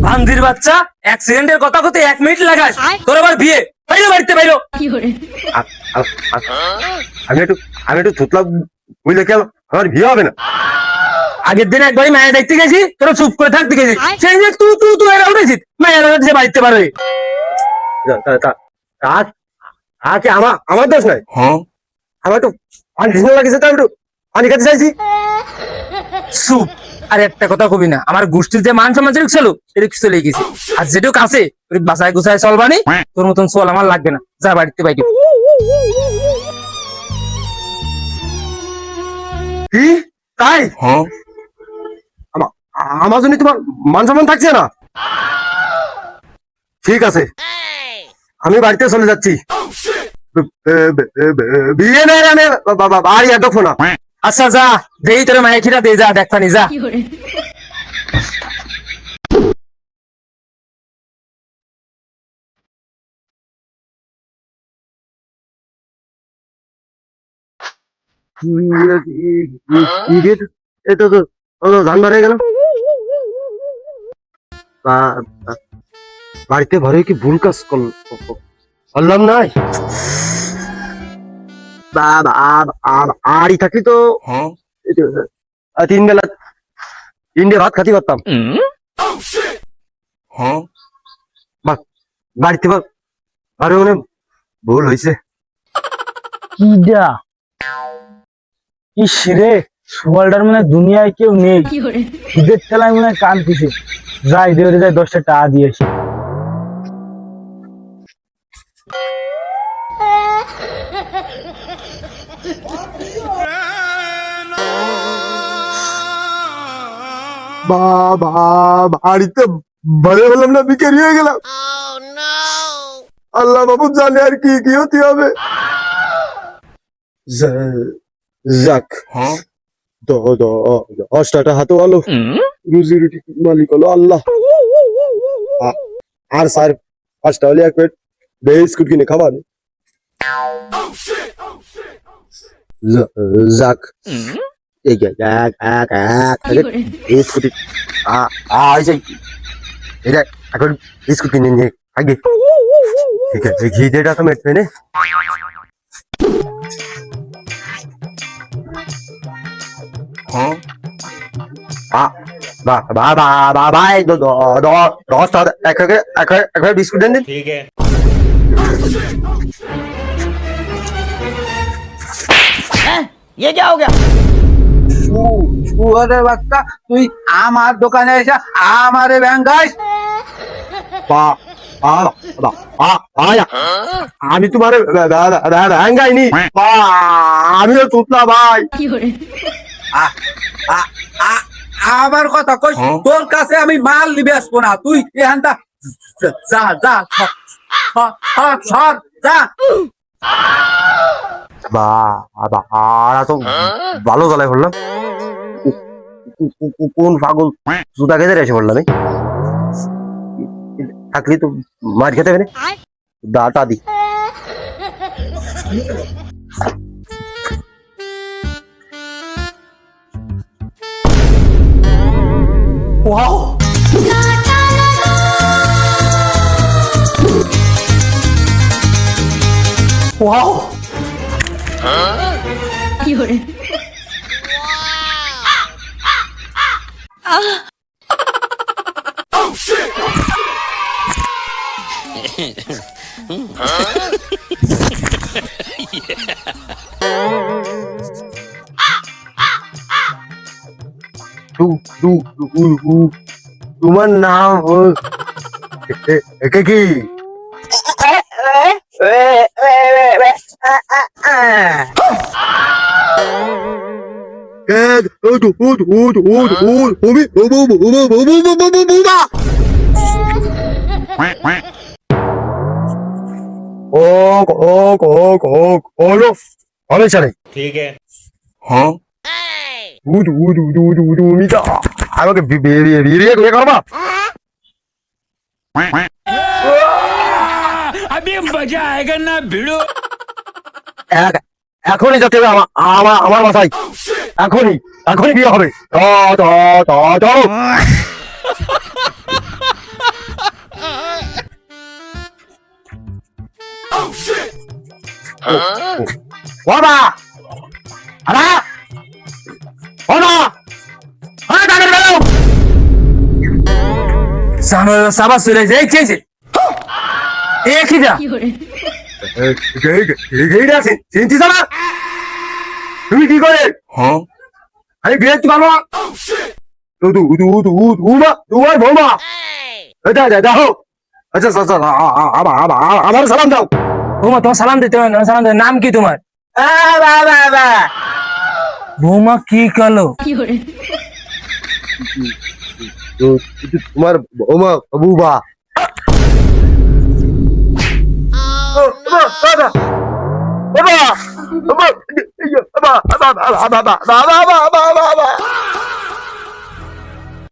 ভান্দির বাচ্চা অ্যাক্সিডেন্টের কথা কতে 1 মিনিট লাগাস, তোর আবার বিয়ে বাইরে বাড়িতে বাইরো। আমি একটু থুতলা বুঝলে কেন আমার বিয়ে হবে না? আগের দিন একবারই মায়া দেখতে গেছি, তোরা চুপ করে থাকতে গেছি, সেই যে তুই এরা উঠেছিস মায়া সে বাড়িতে পারবে। আমার দোষ নাই। আমার তো পানি লাগেছে, তো আমি একটু পানি খেতে চাইছি। চুপ। আর একটা কথা কবি না, আমার গোষ্ঠীর যে মান সম্মান ছিল এটুকু চলে গেছে, আর যেটুকু আছে বাসায় গুছায় চলবানি। তোর মতন চল আমার লাগবে না, যা বাড়িতে বাইরে। কি তাই? আমার জন্য তোমার মান সম্মান থাকছে না? ঠিক আছে, আমি বাড়িতে চলে যাচ্ছি। বিয়ে নেই, আমি বাড়ি আর দেখো না। আচ্ছা যা, দেই তোর মায়ের খিরা দে, যা দেখতানি যা। এটা তো ধান মারা গেল। বাড়িতে ভরে কি ভুল কাজ করলাম নাই? আড়ি থাকলি তো 3 বেলা 3 ভাত খাতি পারতাম। বাড়িতে আরে মানে ভুল হয়েছে। কিডা ইস রে, সোয়ালটার মানে দুনিয়ায় কেউ নেই, ঈদের ঠেলায় মনে হয় কাঁদতেছে। যাই দেওয়ারে যাই 10টা টাকা দিয়েছি। বাড়িতে ভরে বললাম না, বিকেরি হয়ে গেলাম। আল্লাহ বাবু জানে আর কি কি হতে হবে। যাক, 10টা হাতে আলো, রুজি রুটি মালিক হলো আল্লাহ। আর স্যার 5টা হলে 1 প্লেট বিস্কুট কিনে খাবার। যাক, বিস্কুট এখন বিস্কুট কিনে নিয়ে আগে। ঠিক আছে, ঘি দেটা তো মেটবে না। बिस्कुट दें। ठीक है। ये क्या हो गया? শুয়ারে বাচ্চা, তুই আমার দোকানে এসে আমারে ব্যাংকাইস। আমি তোমার ব্যাংকাইনি, আমিও তুতলা ভাই। আমার কথা কই, তোর কাছে আমি মাল নিবে আসবো না, তুই এখানটা যা যা সর যা। তো ভালো জ্বালায় পড়লাম। কোন পাগল জুতা খেতে এসে পড়লাম। থাকলি তো মার খেতে হবে না, দাটা দি। ওয়াও, ওয়াও, কি হরে? তোমার নাম কি? ठीक है। আমাকে বিয়ে করবা? अभी मजा आएगा ना भिड़ो। এখনই যেতে হবে আমার বাসায়, এখনই বিয়ে হবে। চলো। বাবা আরে বাবা আরে টাকা দাও। জানোয়ার সাবা চলে যায় চেয়েছে একই যা চিনছিস না তুমি কি করে? আমি বিয়ে দিতে পারবো না। তোমার বৌমা এটা দেখো। আচ্ছা আচ্ছা আমার সালাম দাও। বৌমা তোমার সালাম দিতে হবে না, সালাম দিতে নাম কি তোমার? বৌমা কি কালো? তোমার বৌমা বুবা। বাবা